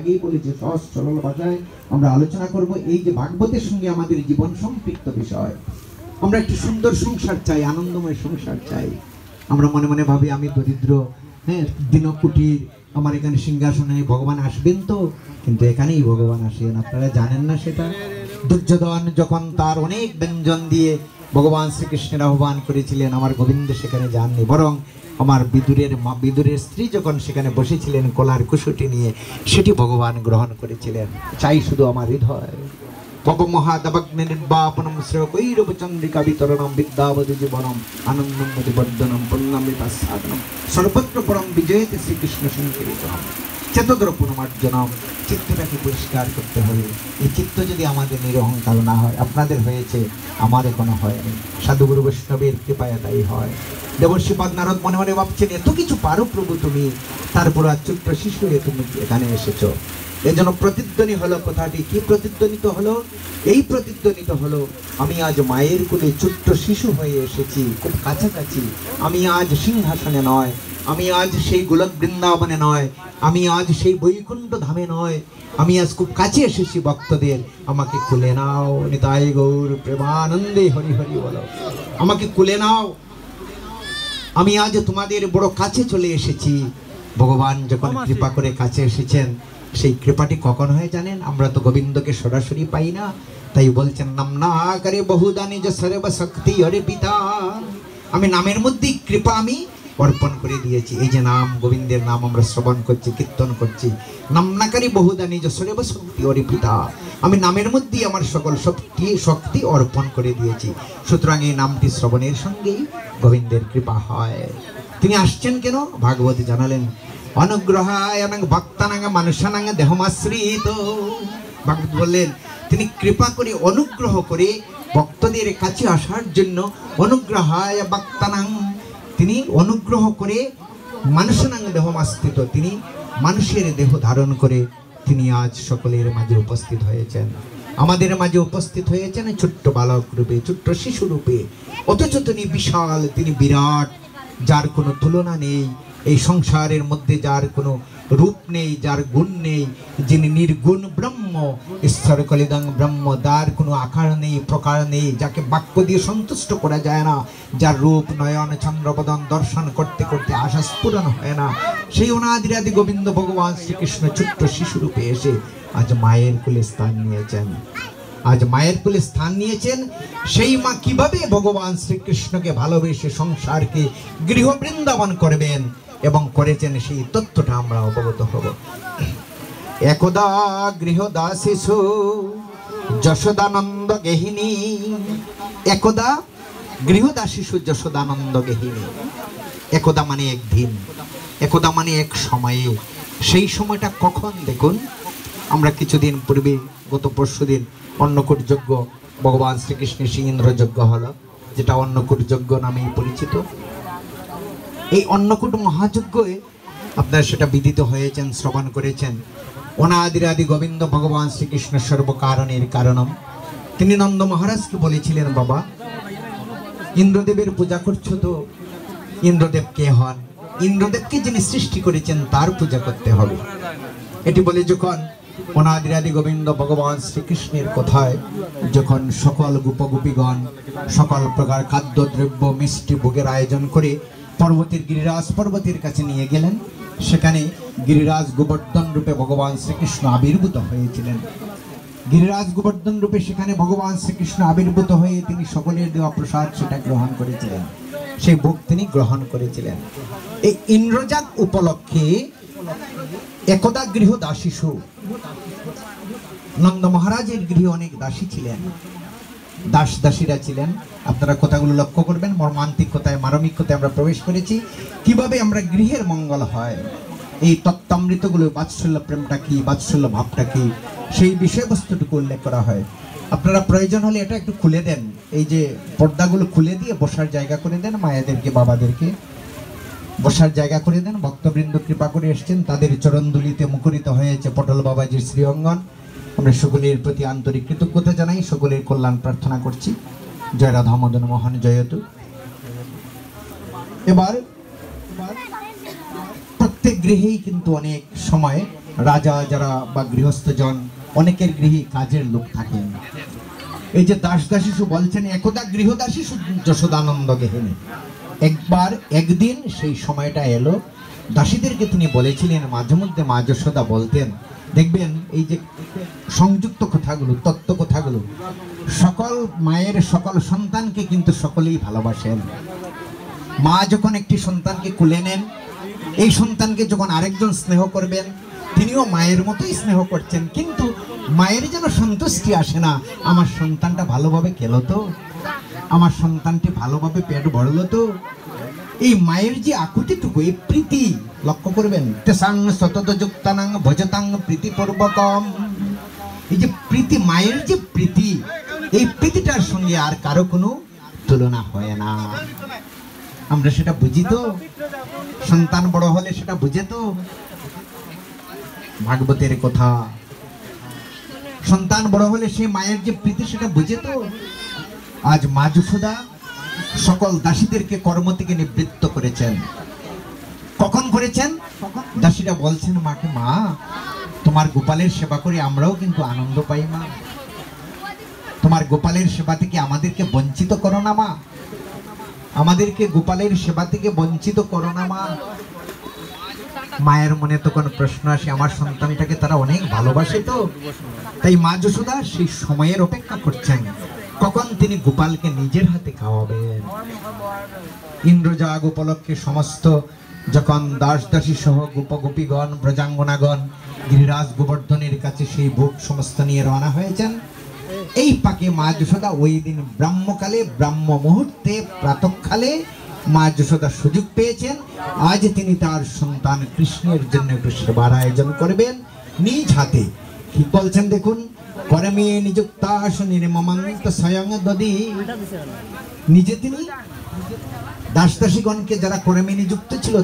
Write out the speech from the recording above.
আগেই বলেছি সহজ সরল ভাষায় আমরা আলোচনা করব এই যে ভাগবতের সঙ্গে আমাদের জীবন সম্পৃক্ত বিষয়। আমরা একটি সুন্দর সংসার চাই, আনন্দময় সংসার চাই। আমরা মনে মনে ভাবি আমি দরিদ্র, হ্যাঁ, দিনকুটির, আমার এখানে সিংহাসনে ভগবান আসবেন তো, কিন্তু এখানেই ভগবান আসেন। আপনারা জানেন না সেটা? দুর্যোধন যখন তার অনেক ব্যঞ্জন দিয়ে ভগবান শ্রীকৃষ্ণের আহ্বান করেছিলেন, আমার গোবিন্দ সেখানে যাননি, বরং আমার বিদুরের স্ত্রী যখন সেখানে বসেছিলেন কলার কুশুটি নিয়ে, সেটি ভগবান গ্রহণ করেছিলেন। চাই শুধু আমার হৃদয়। পবমহাদবগ্নি নির্বাপনম শ্রেয়কৈরব চন্দ্রিকা বিতরণম বিদ্যাবধি জীবনম আনন্দম মতিবর্ধনম পূর্ণামৃতা সাধনম সর্বত্র পরম বিজয়তে শ্রীকৃষ্ণ সংকীর্তনম চেতদ্র পুনমার্জনম। চিত্তটাকে পরিষ্কার করতে হবে। এই চিত্ত যদি আমাদের নিরহংকার না হয়, আপনাদের হয়েছে, আমার এখনো হয়নি, সাধুগুরু বৈষ্ণবের কৃপায় তাই হয়। দেবর্ষিপাদ নারদ মনে মনে ভাবছেন, এত কিছু পারো প্রভু তুমি, তারপর আর ছোট্ট শিশু হয়ে তুমি এখানে এসেছো। এজন্য প্রতিধ্বনি হলো কথাটি। কি প্রতিধ্বনিত হলো? এই প্রতিধ্বনিত হলো, আমি আজ মায়ের কোলে ছোট্ট শিশু হয়ে এসেছি, খুব কাছাকাছি। আমি আজ সিংহাসনে নয়, আমি আজ সেই গোলক বৃন্দাবনে নয়, আমি আজ সেই বৈকুণ্ঠ ধামে নয়, আমি আজ খুব কাছে এসেছি ভক্তদের। আমাকে কুলে নাও, নিতাই গৌর প্রেমানন্দে হরি হরি বলো। আমাকে কুলে নাও, আমি আজ তোমাদের বড় কাছে চলে এসেছি। ভগবান যখন কৃপা করে কাছে এসেছেন, সেই কৃপাটি কখন হয় জানেন? আমরা তো গোবিন্দকে সরাসরি পাই না, তাই বলছেন নাম না করে বহুদা নিজ সর্বশক্তি হরে পিতা। আমি নামের মধ্যেই কৃপা আমি অর্পণ করে দিয়েছি। এই যে নাম, গোবিন্দের নাম আমরা শ্রবণ করছি, কীর্তন করছি, নাম না করে বহুদা নিজ সর্বশক্তি হরে পিতা। আমি নামের মধ্যেই আমার সকল শক্তি অর্পণ করে দিয়েছি। সুতরাং এই নামটি শ্রবণের সঙ্গেই গোবিন্দের কৃপা হয়। তিনি আসছেন কেন? ভাগবত জানালেন, অনুগ্রহায় ভক্তানাং মানুষানাং দেহমাশ্রিত। ভাগবত বললেন, তিনি কৃপা করে, অনুগ্রহ করে ভক্তদের কাছে আসার জন্য। অনুগ্রহায় ভক্তানাং, তিনি অনুগ্রহ করে মানুষানাং দেহমাশ্রিত, তিনি মানুষের দেহ ধারণ করে তিনি আজ সকলের মাঝে উপস্থিত হয়েছেন। আমাদের মাঝে উপস্থিত হয়েছেন ছোট্ট বালক রূপে, ছোট্ট শিশু রূপে। অথচ তিনি বিশাল, তিনি বিরাট, যার কোনো তুলনা নেই। এই সংসারের মধ্যে যার কোনো রূপ নেই, যার গুণ নেই, যিনি নির্গুণ ব্রহ্ম, ঈশ্বর কলিদং ব্রহ্ম, যার কোনো আকার নেই, প্রকার নেই, যাকে বাক্য দিয়ে সন্তুষ্ট করা যায় না, যার রূপ নয়ন চন্দ্রবদন দর্শন করতে করতে আশা স্ফুরণ হয় না, সেই অনাদিরাদি গোবিন্দ ভগবান শ্রীকৃষ্ণ ছোট্ট শিশুরূপে এসে আজ মায়ের কোলে স্থান নিয়েছেন। আজ মায়ের কোলে স্থান নিয়েছেন। সেই মা কিভাবে ভগবান শ্রীকৃষ্ণকে ভালোবেসে সংসারকে গৃহ বৃন্দাবন করবেন এবং করেছেন, সেই তথ্যটা আমরা অবগত হব। একদা গৃহদাসিসু যশোদানন্দ গেহিনী। একদা গৃহদাসিসু যশোদানন্দ গেহিনী। একদা মানে একদিন, একদা মানে এক সময়ে। সেই সময়টা কখন দেখুন, আমরা কিছুদিন পূর্বে, গত পরশুদিন অন্নকূট যজ্ঞ, ভগবান শ্রীকৃষ্ণের সেই ইন্দ্র যজ্ঞ হলো, যেটা অন্নকূট যজ্ঞ নামেই পরিচিত। এই অন্নকূট মহাযজ্ঞে আপনারা সেটা বিদিত হয়েছেন, শ্রবণ করেছেন। অনাদিরাদি গোবিন্দ ভগবান শ্রীকৃষ্ণ সর্বকারণের কারণম। তিনি নন্দ মহারাজকে বলেছিলেন, বাবা, ইন্দ্রদেবের পূজা করছো তো, ইন্দ্রদেব কে হন? ইন্দ্রদেবকে যিনি সৃষ্টি করেছেন তার পূজা করতে হবে। এটি বলে যখন অনাদিরাদি গোবিন্দ ভগবান শ্রীকৃষ্ণের কথায় যখন সকল গোপগোপীগণ সকল প্রকার খাদ্যদ্রব্য মিষ্টি ভোগের আয়োজন করে পর্বতের, গিরিরাজ পর্বতের কাছে নিয়ে গেলেন, সেখানে গিরিরাজ গোবর্ধন রূপে ভগবান শ্রীকৃষ্ণ আবির্ভূত হয়েছিলেন। গিরিরাজ গোবর্ধন রূপে সেখানে ভগবান শ্রীকৃষ্ণ আবির্ভূত হয়ে তিনি সকলের দেওয়া প্রসাদ সেটা গ্রহণ করেছিলেন, সেই ভোগ তিনি গ্রহণ করেছিলেন। এই ইন্দ্রজাগ উপলক্ষে একদা গৃহ দাসীসু, নন্দ মহারাজের গৃহে অনেক দাসী ছিলেন, দাস দাসীরা ছিলেন। আপনারা কথাগুলো লক্ষ্য করবেন, মর্মান্তিক কথায়, মারমিক কথায় আমরা প্রবেশ করেছি। কিভাবে আমরা গৃহের মঙ্গল হয়, এই তত্ত্বামৃতগুলো, বাৎসল্য প্রেমটা কি, বাৎসল্য ভাবটা কি, সেই বিষয়বস্তুটুকু উল্লেখ করা হয়। আপনারা প্রয়োজন হলে এটা একটু খুলে দেন, এই যে পর্দাগুলো খুলে দিয়ে বসার জায়গা করে দেন, মায়েদেরকে, বাবাদেরকে বসার জায়গা করে দেন। ভক্তবৃন্দ কৃপা করে এসছেন, তাদের চরণধুলিতে মুখরিত হয়েছে পটল বাবাজির শ্রী অঙ্গন। আমরা সকলের প্রতি আন্তরিক কৃতজ্ঞতা জানাই, সকলের কল্যাণ প্রার্থনা করছি। জয় রাধা মদন মোহন জয়তু। এবার প্রত্যেক গৃহেই কিন্তু অনেক সময় রাজা যারা বা গৃহস্থজন অনেকের গৃহে কাজের লোক থাকেন। এই যে দাস দাসী বলছেন, একদা গৃহদাসী যশোদানন্দ গেহিনী। একবার একদিন সেই সময়টা এলো, দাসীদেরকে তিনি বলেছিলেন, মাঝে মধ্যে মা যশোদা বলতেন, দেখবেন এই যে সংযুক্ত কথাগুলো, তত্ত্ব কথাগুলো, সকল মায়ের সকল সন্তানকে কিন্তু সকলেই ভালোবাসেন। মা যখন একটি সন্তানকে কোলে নেন, এই সন্তানকে যখন আরেকজন স্নেহ করবেন, তিনিও মায়ের মতোই স্নেহ করছেন, কিন্তু মায়ের যেন সন্তুষ্টি আসে না, আমার সন্তানটা ভালোভাবে খেলো তো, আমার সন্তানটি ভালোভাবে পেট ভরলো তো। এই মায়ের যে আকুতিটুকু, এই প্রীতি লক্ষ্য করবেন, তেসাং সতত যুক্তানাং ভজতাং প্রীতিপূর্বকম। এই যে প্রীতি, মায়ের যে প্রীতি, এই প্রীতিটার সঙ্গে আর কারো কোনো তুলনা হয় না। আমরা সেটা বুঝি তো, সন্তান বড় হলে সেটা বুঝে তো। ভাগবতের কথা, সন্তান বড় হলে সেই মায়ের যে প্রীতি সেটা বুঝে তো। আজ মা যশোদা সকল দাসীদেরকে কর্ম থেকে নিবৃত্ত করেছেন। কখন করেছেন? দাসীরা বলছেন মাকে, মা তোমার গোপালের সেবা করে আমরাও কিন্তু আনন্দ পাই মা, তোমার গোপালের সেবা থেকে আমাদেরকে বঞ্চিত করো না মা, আমাদেরকে গোপালের সেবা থেকে বঞ্চিত করো না মা। মায়ের মনে তখন প্রশ্ন আসে, আমার সন্তানটাকে তারা অনেক ভালোবাসে তো। তাই মা যশোদা সেই সময়ের অপেক্ষা করছেন, কখন তিনি গোপালকে নিজের হাতে খাওয়াবেন। ইন্দ্রজাগ উপলক্ষে সমস্ত যখন দাস দাসী সহ গোপগোপীগণ, ব্রজাঙ্গনাগণ গিরিরাজ গোবর্ধনের কাছে সেই ভোগ সমস্ত নিয়ে রওনা হয়েছেন, এই পাকে মা যশোদা ওই দিন ব্রাহ্মকালে, ব্রাহ্ম মুহূর্তে, প্রাতঃকালে মা যশোদা সুযোগ পেয়েছেন। আজ তিনি তার সন্তান কৃষ্ণের জন্য একটু সেবার আয়োজন করবেন নিজ হাতে। কি বলছেন দেখুন, করমে নিযুক্তাস নির্মমন্ত স্বয়ং দদি। নিজে তিনি দাস দাসীগণকে যারা করমে নিযুক্ত ছিল